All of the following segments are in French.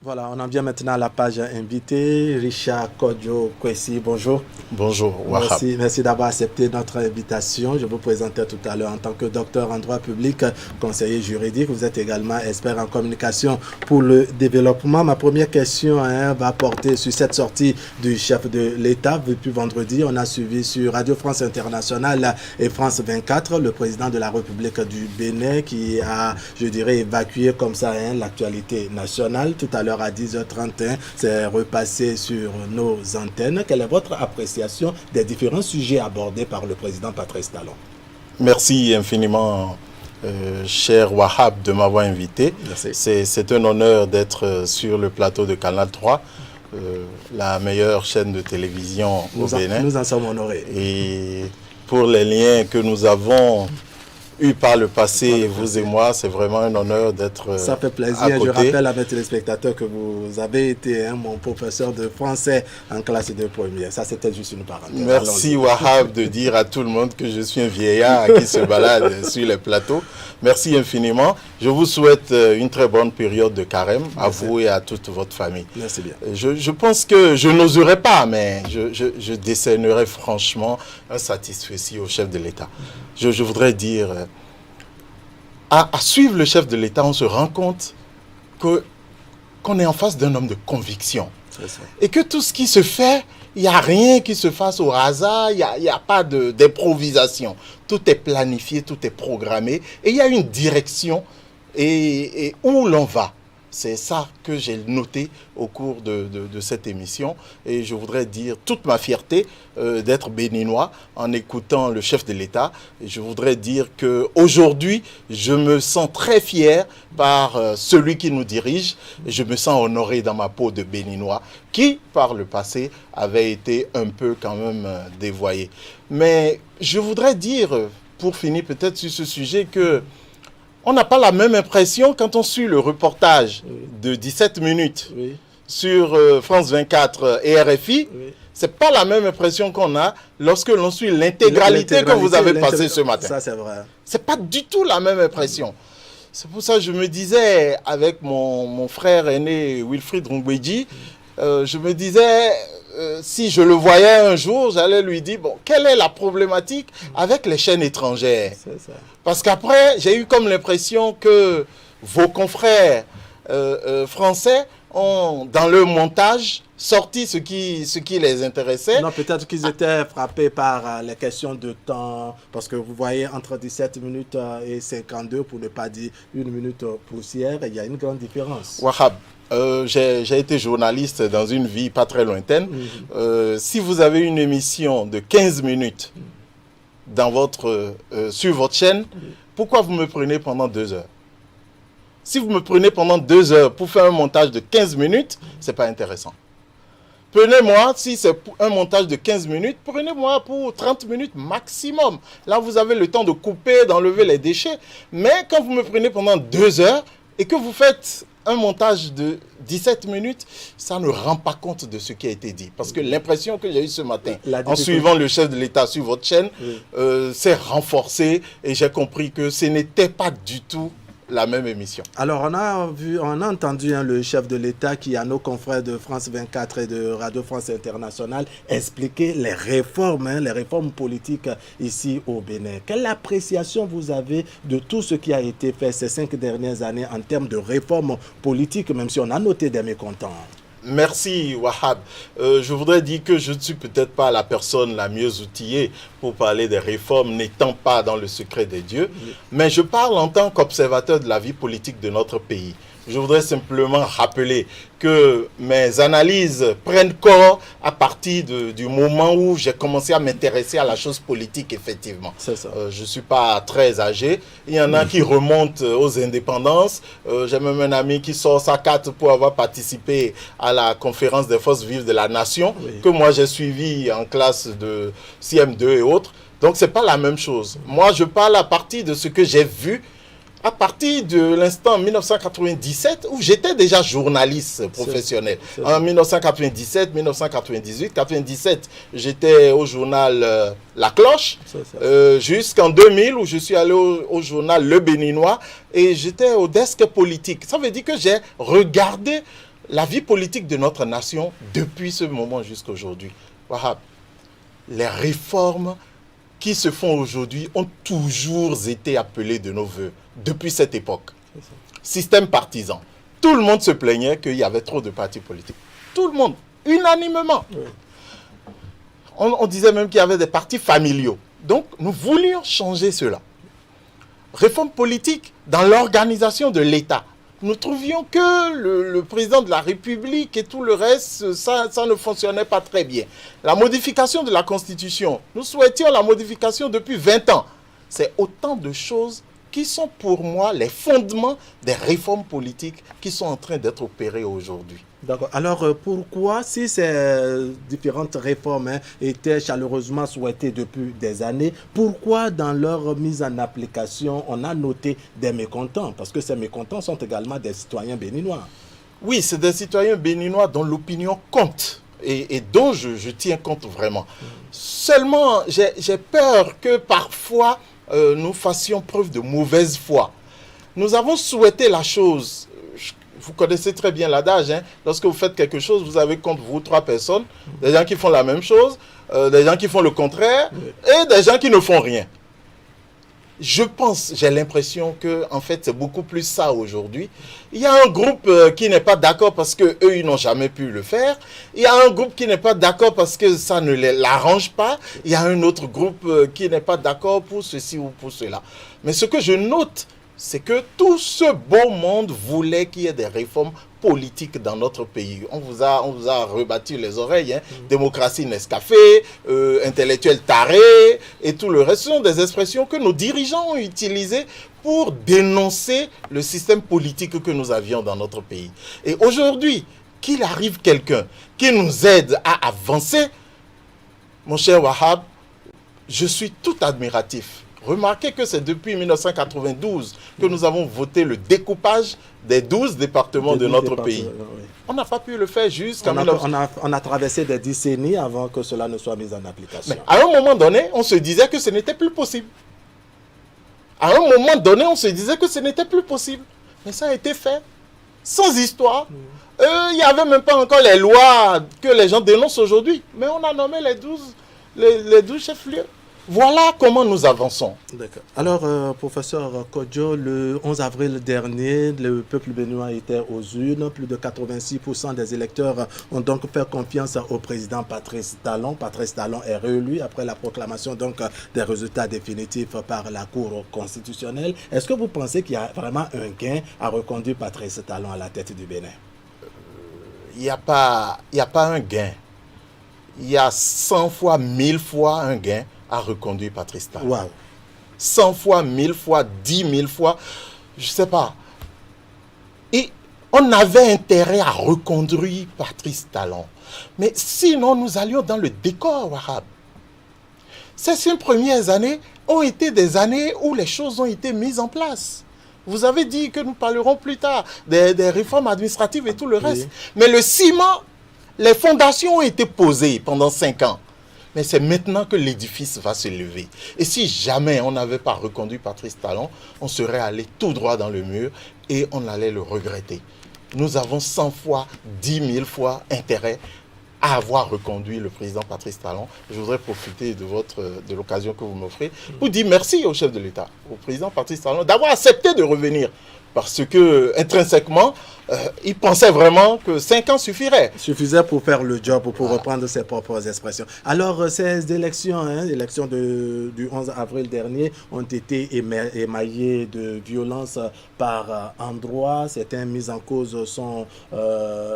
Voilà, on en vient maintenant à la page invitée. Richard Kodjo Kwesi, bonjour. Bonjour, Wahab. Merci d'avoir accepté notre invitation. Je vous présentais tout à l'heure en tant que docteur en droit public, conseiller juridique. Vous êtes également expert en communication pour le développement. Ma première question va porter sur cette sortie du chef de l'État. Depuis vendredi, on a suivi sur Radio France Internationale et France 24 le président de la République du Bénin qui a, je dirais, évacué comme ça l'actualité nationale. Tout à l'heure, à 10h31, c'est repassé sur nos antennes. Quelle est votre appréciation des différents sujets abordés par le président Patrice Talon? Merci infiniment, cher Wahab, de m'avoir invité. C'est un honneur d'être sur le plateau de Canal 3, la meilleure chaîne de télévision au Bénin. Nous en sommes honorés. Et pour les liens que nous avons eu par le passé, vous et moi, c'est vraiment un honneur d'être. Ça fait plaisir. Je rappelle à mes téléspectateurs que vous avez été mon professeur de français en classe de première. Ça, c'était juste une parenthèse. Merci Wahab de dire à tout le monde que je suis un vieillard qui se balade sur les plateaux. Merci infiniment. Je vous souhaite une très bonne période de carême à vous et à toute votre famille. Merci bien. Je pense que je n'oserais pas, mais je décernerai franchement un satisfecit au chef de l'État. Je voudrais dire, à suivre le chef de l'État, on se rend compte qu'on est en face d'un homme de conviction. Et que tout ce qui se fait, il n'y a rien qui se fasse au hasard, il n'y a pas d'improvisation. Tout est planifié, tout est programmé, et il y a une direction et où l'on va. C'est ça que j'ai noté au cours de cette émission. Et je voudrais dire toute ma fierté d'être béninois en écoutant le chef de l'État. Et je voudrais dire qu'aujourd'hui, je me sens très fier par celui qui nous dirige. Et je me sens honoré dans ma peau de béninois qui, par le passé, avait été un peu quand même dévoyé. Mais je voudrais dire, pour finir peut-être sur ce sujet, que on n'a pas la même impression quand on suit le reportage de 17 minutes sur France 24 et RFI. C'est pas la même impression qu'on a lorsque l'on suit l'intégralité que vous avez passée ce matin. Ça, c'est vrai. C'est pas du tout la même impression. C'est pour ça que je me disais, avec mon frère aîné Wilfried Rungweji, je me disais, si je le voyais un jour, j'allais lui dire, bon, quelle est la problématique avec les chaînes étrangères? Parce qu'après, j'ai eu comme l'impression que vos confrères français ont, dans le montage, sorti ce qui les intéressait. Non, peut-être qu'ils étaient frappés par les questions de temps, parce que vous voyez, entre 17 minutes et 52, pour ne pas dire une minute poussière, il y a une grande différence. Wahab, j'ai été journaliste dans une vie pas très lointaine. Si vous avez une émission de 15 minutes sur votre chaîne, pourquoi vous me prenez pendant 2 heures? Si vous me prenez pendant 2 heures pour faire un montage de 15 minutes, ce n'est pas intéressant. Prenez-moi, si c'est un montage de 15 minutes, prenez-moi pour 30 minutes maximum. Là, vous avez le temps de couper, d'enlever les déchets. Mais quand vous me prenez pendant 2 heures et que vous faites un montage de 17 minutes, ça ne rend pas compte de ce qui a été dit. Parce que l'impression que j'ai eue ce matin, en suivant le chef de l'État sur votre chaîne, s'est renforcée et j'ai compris que ce n'était pas du tout la même émission. Alors, on a entendu le chef de l'État qui, à nos confrères de France 24 et de Radio France Internationale, expliquer les réformes politiques ici au Bénin. Quelle appréciation vous avez de tout ce qui a été fait ces 5 dernières années en termes de réformes politiques, même si on a noté des mécontents? Merci Wahab. Je voudrais dire que je ne suis peut-être pas la personne la mieux outillée pour parler des réformes, n'étant pas dans le secret des dieux, mais je parle en tant qu'observateur de la vie politique de notre pays. Je voudrais simplement rappeler que mes analyses prennent corps à partir du moment où j'ai commencé à m'intéresser à la chose politique, effectivement. C'est ça. Je ne suis pas très âgé. Il y en a qui remontent aux indépendances. J'ai même un ami qui sort sa carte pour avoir participé à la conférence des forces vives de la nation, que moi j'ai suivi en classe de CM2 et autres. Donc ce n'est pas la même chose. Moi, je parle à partir de ce que j'ai vu à partir de l'instant 1997 où j'étais déjà journaliste professionnel. En 1997, 1998, 97, j'étais au journal La Cloche, jusqu'en 2000 où je suis allé au journal Le Béninois et j'étais au desk politique. Ça veut dire que j'ai regardé la vie politique de notre nation depuis ce moment jusqu'à aujourd'hui. Wahab, les réformes qui se font aujourd'hui ont toujours été appelées de nos voeux depuis cette époque. Système partisan. Tout le monde se plaignait qu'il y avait trop de partis politiques. Tout le monde, unanimement. Oui. On disait même qu'il y avait des partis familiaux. Donc, nous voulions changer cela. Réforme politique dans l'organisation de l'État. Nous trouvions que le président de la République et tout le reste, ça ne fonctionnait pas très bien. La modification de la Constitution, nous souhaitions la modification depuis 20 ans. C'est autant de choses qui sont pour moi les fondements des réformes politiques qui sont en train d'être opérées aujourd'hui. D'accord. Alors, pourquoi, si ces différentes réformes étaient chaleureusement souhaitées depuis des années, pourquoi dans leur mise en application, on a noté des mécontents? Parce que ces mécontents sont également des citoyens béninois. Oui, c'est des citoyens béninois dont l'opinion compte et dont je tiens compte vraiment. Seulement, j'ai peur que parfois, nous fassions preuve de mauvaise foi. Nous avons souhaité la chose. Vous connaissez très bien l'adage, hein? Lorsque vous faites quelque chose, vous avez contre vous 3 personnes, des gens qui font la même chose, des gens qui font le contraire, et des gens qui ne font rien. Je pense, j'ai l'impression que en fait, c'est beaucoup plus ça aujourd'hui. Il y a un groupe qui n'est pas d'accord parce qu'eux, ils n'ont jamais pu le faire. Il y a un groupe qui n'est pas d'accord parce que ça ne l'arrange pas. Il y a un autre groupe qui n'est pas d'accord pour ceci ou pour cela. Mais ce que je note, c'est que tout ce beau monde voulait qu'il y ait des réformes politiques dans notre pays. On vous a rebattu les oreilles. Hein. Démocratie Nescafé, intellectuel taré et tout le reste. Ce sont des expressions que nos dirigeants ont utilisées pour dénoncer le système politique que nous avions dans notre pays. Et aujourd'hui, qu'il arrive quelqu'un qui nous aide à avancer, mon cher Wahab, je suis tout admiratif. Remarquez que c'est depuis 1992 que nous avons voté le découpage des 12 départements de notre pays. Oui. On n'a pas pu le faire jusqu'à... On a traversé des décennies avant que cela ne soit mis en application. Mais à un moment donné, on se disait que ce n'était plus possible. À un moment donné, on se disait que ce n'était plus possible. Mais ça a été fait. Sans histoire. Il n'y avait même pas encore les lois que les gens dénoncent aujourd'hui. Mais on a nommé les 12 chefs-lieux. Voilà comment nous avançons. D'accord. Alors, professeur Kodjo, le 11 avril dernier, le peuple béninois était aux urnes. Plus de 86% des électeurs ont donc fait confiance au président Patrice Talon. Patrice Talon est réélu après la proclamation donc des résultats définitifs par la Cour constitutionnelle. Est-ce que vous pensez qu'il y a vraiment un gain à reconduire Patrice Talon à la tête du Bénin? Il n'y a pas un gain. Il y a 100 fois, 1000 fois un gain à reconduire Patrice Talon. Wow. 100 fois, 1000 fois, 10 000 fois, je ne sais pas. Et on avait intérêt à reconduire Patrice Talon. Mais sinon, nous allions dans le décor arabe. Ces 5 premières années ont été des années où les choses ont été mises en place. Vous avez dit que nous parlerons plus tard des réformes administratives et tout le reste. Oui. Mais le ciment, les fondations ont été posées pendant 5 ans. Mais c'est maintenant que l'édifice va se lever. Et si jamais on n'avait pas reconduit Patrice Talon, on serait allé tout droit dans le mur et on allait le regretter. Nous avons 100 fois, 10 000 fois intérêt à avoir reconduit le président Patrice Talon. Je voudrais profiter de l'occasion que vous m'offrez pour dire merci au chef de l'État, au président Patrice Talon, d'avoir accepté de revenir. Parce que, intrinsèquement, il pensait vraiment que 5 ans suffirait. Suffisait pour faire le job, pour reprendre ses propres expressions. Alors, ces élections, l'élection du 11 avril dernier, ont été émaillées de violence par endroits. Certains mis en cause sont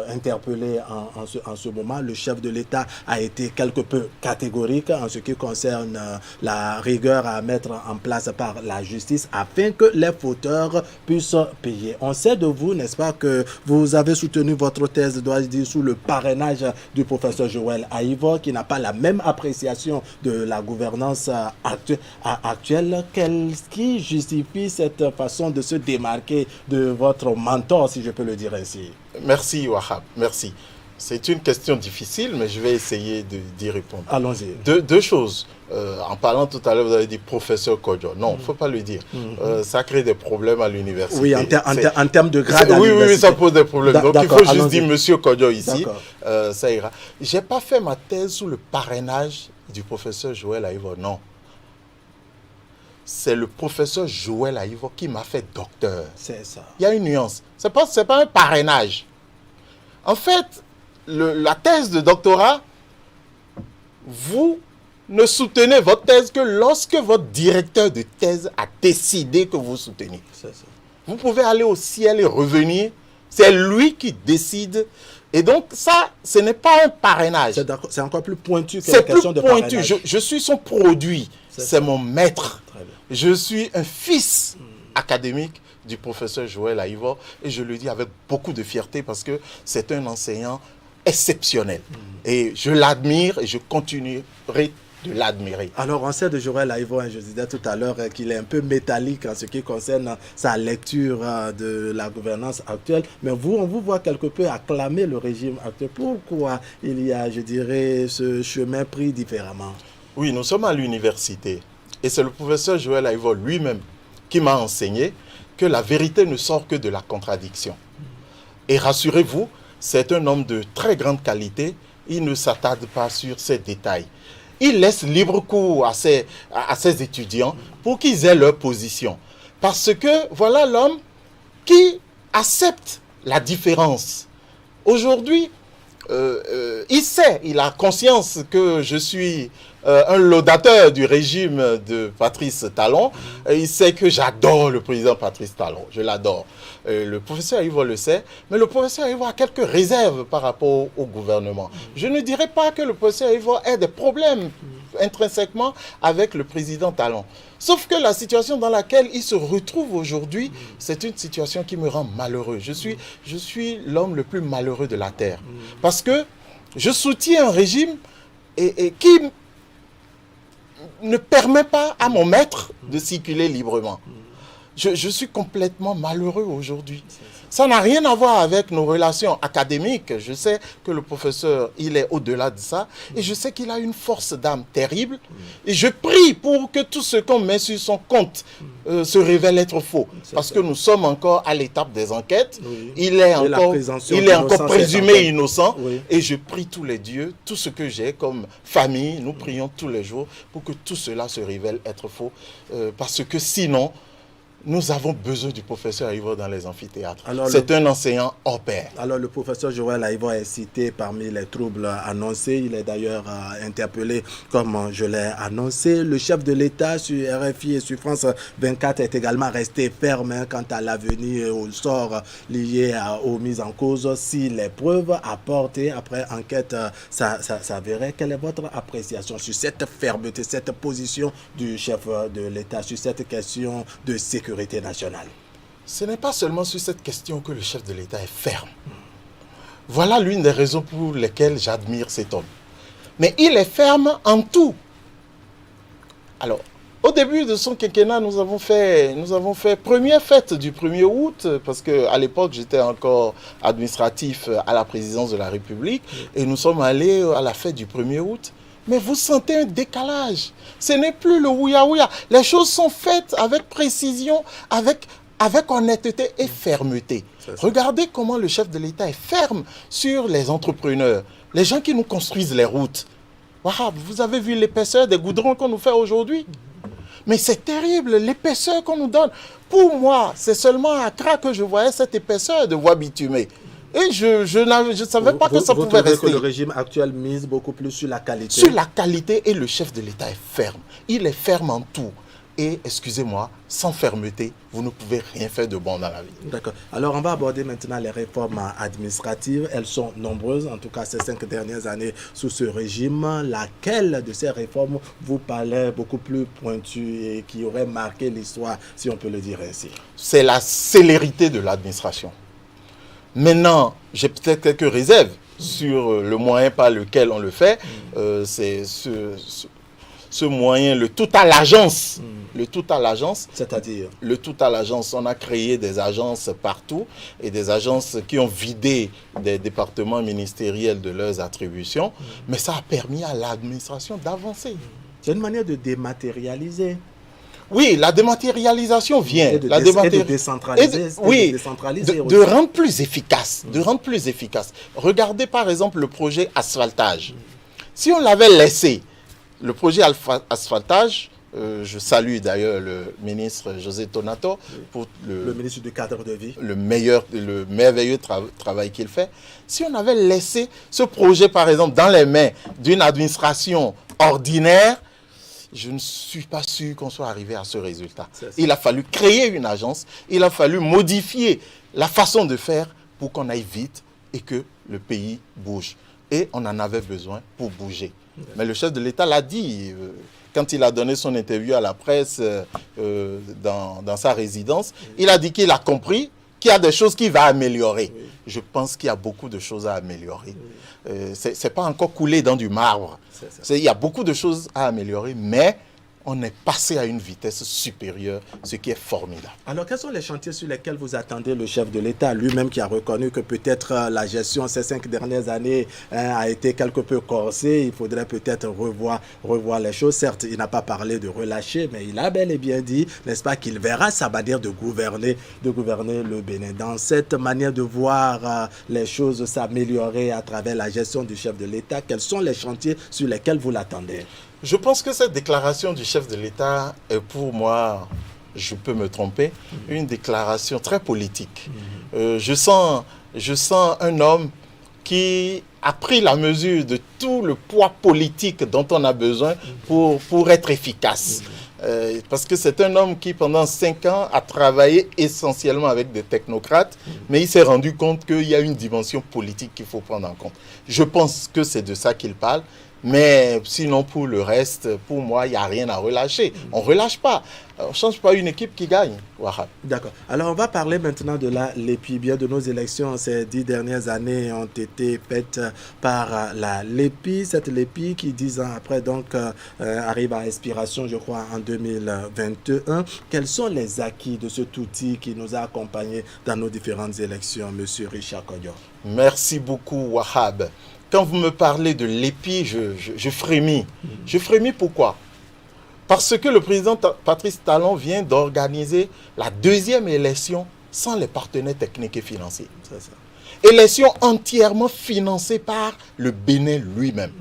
interpellés en ce moment. Le chef de l'État a été quelque peu catégorique en ce qui concerne la rigueur à mettre en place par la justice afin que les fauteurs puissent payer. On sait de vous, n'est-ce pas, que vous avez soutenu votre thèse, dois-je dire, sous le parrainage du professeur Joël Aïvo, qui n'a pas la même appréciation de la gouvernance actuelle. Qu'est-ce qui justifie cette façon de se démarquer de votre mentor, si je peux le dire ainsi? Merci, Wahab, merci. c'est une question difficile, mais je vais essayer d'y répondre. Allons-y. Deux choses. En parlant tout à l'heure, vous avez dit professeur Kodjo. Non, il ne faut pas le dire. Ça crée des problèmes à l'université. Oui, en termes de grade à l'université. Oui, ça pose des problèmes. Donc il faut juste dire monsieur Kodjo ici. Ça ira. Je n'ai pas fait ma thèse sous le parrainage du professeur Joël Aïvo. Non. C'est le professeur Joël Aïvo qui m'a fait docteur. C'est ça. Il y a une nuance. Ce n'est pas un parrainage. En fait, la thèse de doctorat, vous ne soutenez votre thèse que lorsque votre directeur de thèse a décidé que vous soutenez. C'est ça. Vous pouvez aller au ciel et revenir. C'est lui qui décide. Et donc, ça, ce n'est pas un parrainage. C'est encore plus pointu que la question de parrainage. C'est plus pointu. Je suis son produit. C'est mon maître. Je suis un fils académique du professeur Joël Aïvo. Et je le dis avec beaucoup de fierté parce que c'est un enseignant exceptionnel. Et je l'admire et je continuerai de l'admirer. Alors, on sait de Joël Aïvo, je disais tout à l'heure qu'il est un peu métallique en ce qui concerne sa lecture de la gouvernance actuelle. Mais vous, on vous voit quelque peu acclamer le régime actuel. Pourquoi il y a, je dirais, ce chemin pris différemment? Oui, nous sommes à l'université. Et c'est le professeur Joël Aïvo lui-même qui m'a enseigné que la vérité ne sort que de la contradiction. Et rassurez-vous, c'est un homme de très grande qualité. Il ne s'attarde pas sur ces détails. Il laisse libre cours à ses étudiants pour qu'ils aient leur position. Parce que voilà l'homme qui accepte la différence. Aujourd'hui, il a conscience que je suis un laudateur du régime de Patrice Talon. Il sait que j'adore le président Patrice Talon. Je l'adore. Le professeur Aïvo le sait, mais le professeur Aïvo a quelques réserves par rapport au gouvernement. Je ne dirais pas que le professeur Aïvo ait des problèmes intrinsèquement avec le président Talon. Sauf que la situation dans laquelle il se retrouve aujourd'hui, c'est une situation qui me rend malheureux. Je suis l'homme le plus malheureux de la Terre. Parce que je soutiens un régime qui ne permet pas à mon maître de circuler librement. Je suis complètement malheureux aujourd'hui. Ça n'a rien à voir avec nos relations académiques. Je sais que le professeur, il est au-delà de ça. Et je sais qu'il a une force d'âme terrible. Et je prie pour que tout ce qu'on met sur son compte se révèle être faux. Parce que nous sommes encore à l'étape des enquêtes. Oui. Il est encore présumé innocent. Oui. Et je prie tous les dieux, tout ce que j'ai comme famille, nous prions tous les jours pour que tout cela se révèle être faux. Parce que sinon, nous avons besoin du professeur Aïvo dans les amphithéâtres. C'est un enseignant hors pair. Alors, le professeur Joël Aïvo est cité parmi les troubles annoncés. Il est d'ailleurs interpellé, comme je l'ai annoncé. Le chef de l'État sur RFI et sur France 24 est également resté ferme quant à l'avenir et au sort lié aux mises en cause. Si les preuves apportées après enquête s'avéraient, quelle est votre appréciation sur cette fermeté, cette position du chef de l'État sur cette question de sécurité nationale? Ce n'est pas seulement sur cette question que le chef de l'État est ferme. Voilà l'une des raisons pour lesquelles j'admire cet homme. Mais il est ferme en tout. Alors, au début de son quinquennat, nous avons fait première fête du 1er août, parce qu'à l'époque, j'étais encore administratif à la présidence de la République, et nous sommes allés à la fête du 1er août. Mais vous sentez un décalage. Ce n'est plus le ouïa-ouïa. Les choses sont faites avec précision, avec honnêteté et fermeté. Regardez comment le chef de l'État est ferme sur les entrepreneurs, les gens qui nous construisent les routes. Wahab, vous avez vu l'épaisseur des goudrons qu'on nous fait aujourd'hui? Mais c'est terrible, l'épaisseur qu'on nous donne. Pour moi, c'est seulement à Accra que je voyais cette épaisseur de voies bitumées. Et je ne savais pas que ça pouvait rester. Que le régime actuel mise beaucoup plus sur la qualité. Sur la qualité, et le chef de l'État est ferme. Il est ferme en tout. Et, excusez-moi, sans fermeté, vous ne pouvez rien faire de bon dans la vie. D'accord. Alors, on va aborder maintenant les réformes administratives. Elles sont nombreuses, en tout cas ces 5 dernières années sous ce régime. Laquelle de ces réformes vous paraît beaucoup plus pointue et qui aurait marqué l'histoire, si on peut le dire ainsi? C'est la célérité de l'administration. Maintenant, j'ai peut-être quelques réserves sur le moyen par lequel on le fait. ce moyen, le tout à l'agence. Le tout à l'agence. C'est-à-dire? Le tout à l'agence. On a créé des agences partout et des agences qui ont vidé des départements ministériels de leurs attributions. Mais ça a permis à l'administration d'avancer. C'est une manière de dématérialiser. Oui, la dématérialisation vient. Et de décentraliser. Oui, de de rendre plus efficace. De rendre plus efficace. Regardez par exemple le projet asphaltage. Si on l'avait laissé, le projet asphaltage, je salue d'ailleurs le ministre José Tonato pour le ministre du cadre de vie. Le merveilleux travail qu'il fait. Si on avait laissé ce projet par exemple dans les mains d'une administration ordinaire, je ne suis pas sûr qu'on soit arrivé à ce résultat. Il a fallu créer une agence, il a fallu modifier la façon de faire pour qu'on aille vite et que le pays bouge. Et on en avait besoin pour bouger. Mais le chef de l'État l'a dit quand il a donné son interview à la presse dans sa résidence. Il a dit qu'il a compris qu'il y a des choses qu'il va améliorer. Oui. Je pense qu'il y a beaucoup de choses à améliorer. Oui. Ce n'est pas encore coulé dans du marbre. Il y a beaucoup de choses à améliorer, mais on est passé à une vitesse supérieure, ce qui est formidable. Alors, quels sont les chantiers sur lesquels vous attendez le chef de l'État, lui-même qui a reconnu que peut-être la gestion ces 5 dernières années a été quelque peu corsée, il faudrait peut-être revoir les choses. Certes, il n'a pas parlé de relâcher, mais il a bel et bien dit, n'est-ce pas, qu'il verra sa manière de gouverner le Bénin. Dans cette manière de voir les choses s'améliorer à travers la gestion du chef de l'État, quels sont les chantiers sur lesquels vous l'attendez? Je pense que cette déclaration du chef de l'État est pour moi, je peux me tromper, une déclaration très politique. Je sens un homme qui a pris la mesure de tout le poids politique dont on a besoin pour être efficace. Parce que c'est un homme qui, pendant 5 ans, a travaillé essentiellement avec des technocrates, mais il s'est rendu compte qu'il y a une dimension politique qu'il faut prendre en compte. Je pense que c'est de ça qu'il parle. Mais sinon, pour le reste, pour moi, il n'y a rien à relâcher. On ne relâche pas. On ne change pas une équipe qui gagne. D'accord. Alors, on va parler maintenant de la LEPI. Bien de nos élections, ces 10 dernières années ont été faites par la LEPI. Cette LEPI qui, 10 ans après, donc, arrive à expiration, je crois, en 2021. Quels sont les acquis de cet outil qui nous a accompagnés dans nos différentes élections, Monsieur Richard Kodjo? Merci beaucoup, Wahab. Quand vous me parlez de l'EPI, je frémis. Je frémis pourquoi? Parce que le président Patrice Talon vient d'organiser la 2e élection sans les partenaires techniques et financiers. C'est ça. Élection entièrement financée par le Bénin lui-même.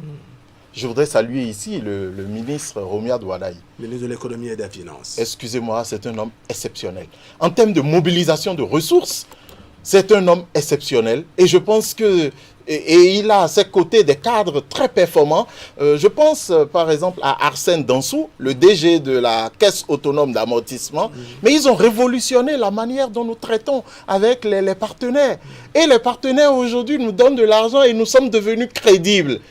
Je voudrais saluer ici le ministre Romia Douadaï. Ministre de l'économie et des finances. Excusez-moi, c'est un homme exceptionnel. En termes de mobilisation de ressources, c'est un homme exceptionnel. Et je pense que et il a à ses côtés des cadres très performants. Je pense par exemple à Arsène Dansou, le DG de la Caisse autonome d'amortissement. Mais ils ont révolutionné la manière dont nous traitons avec les partenaires. Et les partenaires aujourd'hui nous donnent de l'argent et nous sommes devenus crédibles.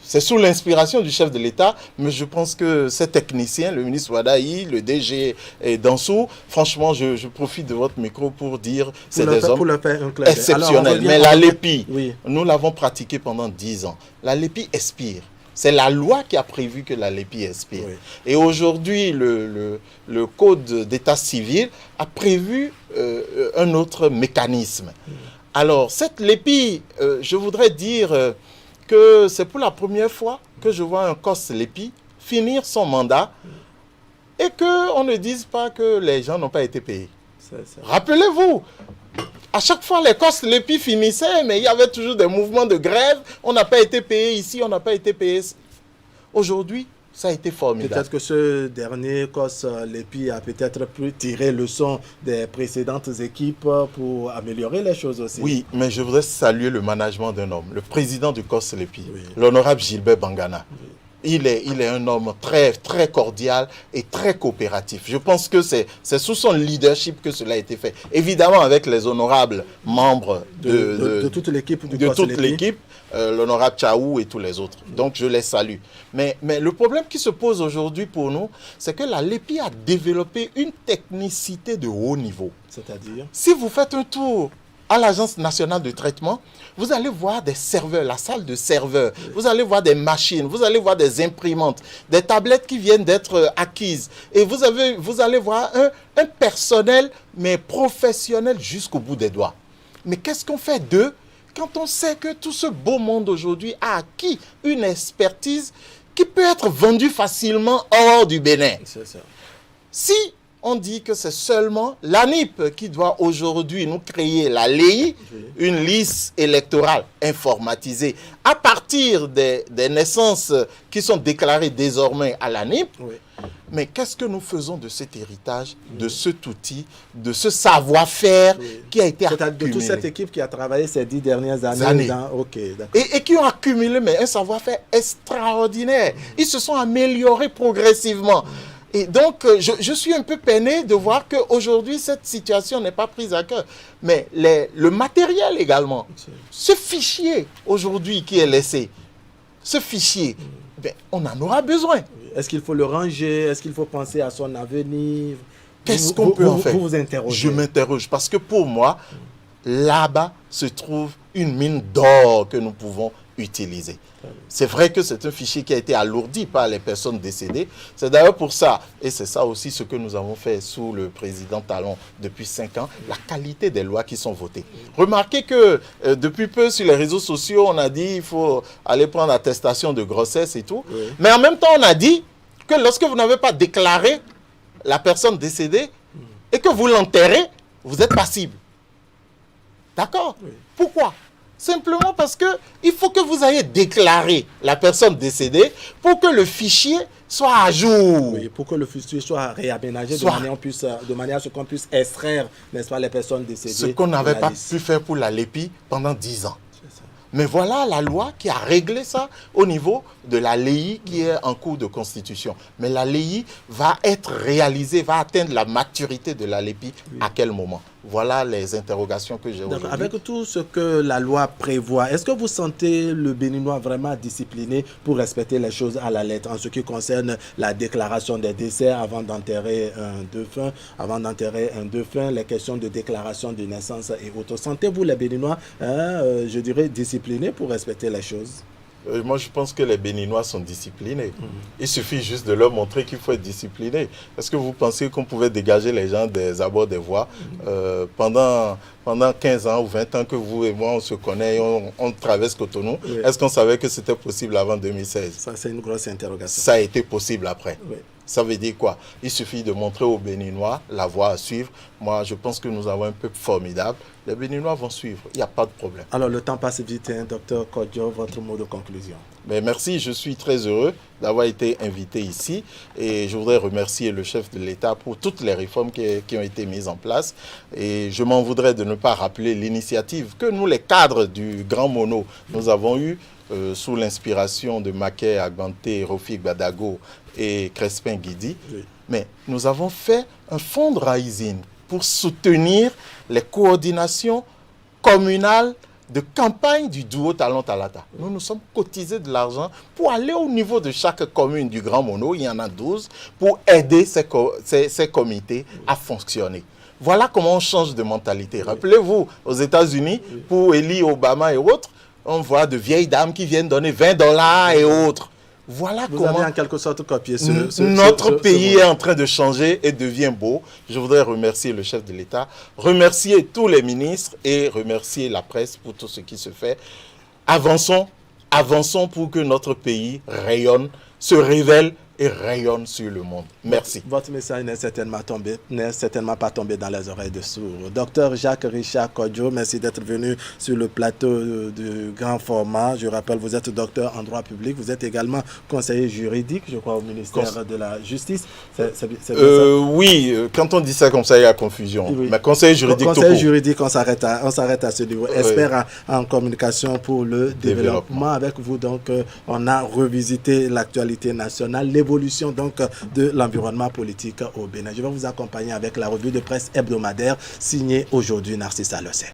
C'est sous l'inspiration du chef de l'État, mais je pense que ces techniciens, le ministre Wadaï, le DG Dansou, franchement, je profite de votre micro pour dire c'est des hommes exceptionnels. Mais la LEPI, nous l'avons pratiquée pendant 10 ans. La LEPI expire. C'est la loi qui a prévu que la LEPI expire. Oui. Et aujourd'hui, le Code d'état civil a prévu un autre mécanisme. Alors, cette LEPI, je voudrais dire que c'est pour la première fois que je vois un COS LEPI finir son mandat et qu'on ne dise pas que les gens n'ont pas été payés. Rappelez-vous, à chaque fois les COS LEPI finissaient, mais il y avait toujours des mouvements de grève. On n'a pas été payé ici, on n'a pas été payé. Aujourd'hui, ça a été formidable. Peut-être que ce dernier COS LEPI a peut-être pu tirer leçon des précédentes équipes pour améliorer les choses aussi. Oui, mais je voudrais saluer le management d'un homme, le président du COS LEPI, l'honorable Gilbert Bangana. Oui. Il est un homme très, très cordial et très coopératif. Je pense que c'est sous son leadership que cela a été fait. Évidemment, avec les honorables membres de toute l'équipe du COS LEPI. L'honorable Tchaou et tous les autres. Donc, je les salue. Mais le problème qui se pose aujourd'hui pour nous, c'est que la LEPI a développé une technicité de haut niveau. C'est-à-dire? Si vous faites un tour à l'Agence nationale de traitement, vous allez voir des serveurs, la salle de serveurs, vous allez voir des machines, vous allez voir des imprimantes, des tablettes qui viennent d'être acquises. Et vous allez voir un personnel, mais professionnel jusqu'au bout des doigts. Mais qu'est-ce qu'on fait d'eux quand on sait que tout ce beau monde aujourd'hui a acquis une expertise qui peut être vendue facilement hors du Bénin? C'est ça. Si on dit que c'est seulement l'ANIP qui doit aujourd'hui nous créer la LEI, une liste électorale informatisée à partir des naissances qui sont déclarées désormais à l'ANIP. Oui. Mais qu'est-ce que nous faisons de cet héritage, de cet outil, de ce savoir-faire qui a été accumulé? De toute cette équipe qui a travaillé ces 10 dernières années. Et qui ont accumulé un savoir-faire extraordinaire. Ils se sont améliorés progressivement. Et donc, je suis un peu peiné de voir qu'aujourd'hui, cette situation n'est pas prise à cœur. Mais le matériel également, ce fichier aujourd'hui qui est laissé, ce fichier, on en aura besoin. Est-ce qu'il faut le ranger? Est-ce qu'il faut penser à son avenir? Qu'est-ce qu'on peut en faire? Vous interrogez. Je m'interroge parce que pour moi, là-bas se trouve une mine d'or que nous pouvons utiliser. C'est vrai que c'est un fichier qui a été alourdi par les personnes décédées. C'est d'ailleurs pour ça, et c'est ça aussi ce que nous avons fait sous le président Talon depuis 5 ans, la qualité des lois qui sont votées. Remarquez que depuis peu sur les réseaux sociaux, on a dit il faut aller prendre attestation de grossesse et tout. Oui. Mais en même temps, on a dit que lorsque vous n'avez pas déclaré la personne décédée et que vous l'enterrez, vous êtes passible. D'accord? Oui. Pourquoi? Simplement parce qu'il faut que vous ayez déclaré la personne décédée pour que le fichier soit à jour. Oui, pour que le fichier soit réaménagé de manière à ce qu'on puisse extraire, n'est-ce pas, les personnes décédées. Ce qu'on n'avait pas pu faire pour la LEPI pendant 10 ans. Mais voilà la loi qui a réglé ça au niveau de la LEI qui est en cours de constitution. Mais la LEI va être réalisée, va atteindre la maturité de la LEPI à quel moment? Voilà les interrogations que j'ai aujourd'hui. Avec tout ce que la loi prévoit, est-ce que vous sentez le Béninois vraiment discipliné pour respecter les choses à la lettre en ce qui concerne la déclaration des décès avant d'enterrer un défunt, les questions de déclaration de naissance et autres? Sentez-vous les Béninois, je dirais, disciplinés pour respecter les choses? Moi, je pense que les Béninois sont disciplinés. Il suffit juste de leur montrer qu'il faut être discipliné. Est-ce que vous pensez qu'on pouvait dégager les gens des abords des voies pendant 15 ans ou 20 ans que vous et moi, on se connaît et on traverse Cotonou? Oui. Est-ce qu'on savait que c'était possible avant 2016? Ça, c'est une grosse interrogation. Ça a été possible après. Oui. Ça veut dire quoi? Il suffit de montrer aux Béninois la voie à suivre. Moi, je pense que nous avons un peuple formidable. Les Béninois vont suivre. Il n'y a pas de problème. Alors, le temps passe vite, hein, Dr Kodjo, votre mot de conclusion. Mais merci, je suis très heureux d'avoir été invité ici. Et je voudrais remercier le chef de l'État pour toutes les réformes qui ont été mises en place. Et je m'en voudrais de ne pas rappeler l'initiative que nous, les cadres du Grand Mono, nous avons eue sous l'inspiration de Maké Agbanté, Rofik Badago et Crespin Guidi. Oui. Mais nous avons fait un fundraising pour soutenir les coordinations communales de campagne du duo Talon Talata. Nous nous sommes cotisés de l'argent pour aller au niveau de chaque commune du Grand Mono, il y en a 12, pour aider ces comités à fonctionner. Voilà comment on change de mentalité. Rappelez-vous, aux États-Unis, pour Eli Obama et autres, on voit de vieilles dames qui viennent donner $20 et autres. Voilà Vous comment avez en quelque sorte copié notre pays est en train de changer et devient beau. Je voudrais remercier le chef de l'État, remercier tous les ministres et remercier la presse pour tout ce qui se fait. Avançons pour que notre pays rayonne, se révèle et rayonne sur le monde. Merci. Votre message n'est certainement pas tombé dans les oreilles de sourds. Docteur Jacques-Richard Kodjo, merci d'être venu sur le plateau du grand format. Je rappelle, vous êtes docteur en droit public. Vous êtes également conseiller juridique, je crois, au ministère de la Justice. Oui, quand on dit ça comme ça, il y a confusion. Oui. Mais conseiller juridique, conseiller juridique, on s'arrête à ce niveau. Expert en communication pour le développement. Avec vous, donc, on a revisité l'actualité nationale, l'évolution donc de l'environnement politique au Bénin. Je vais vous accompagner avec la revue de presse hebdomadaire signée aujourd'hui Narcisse Alossé.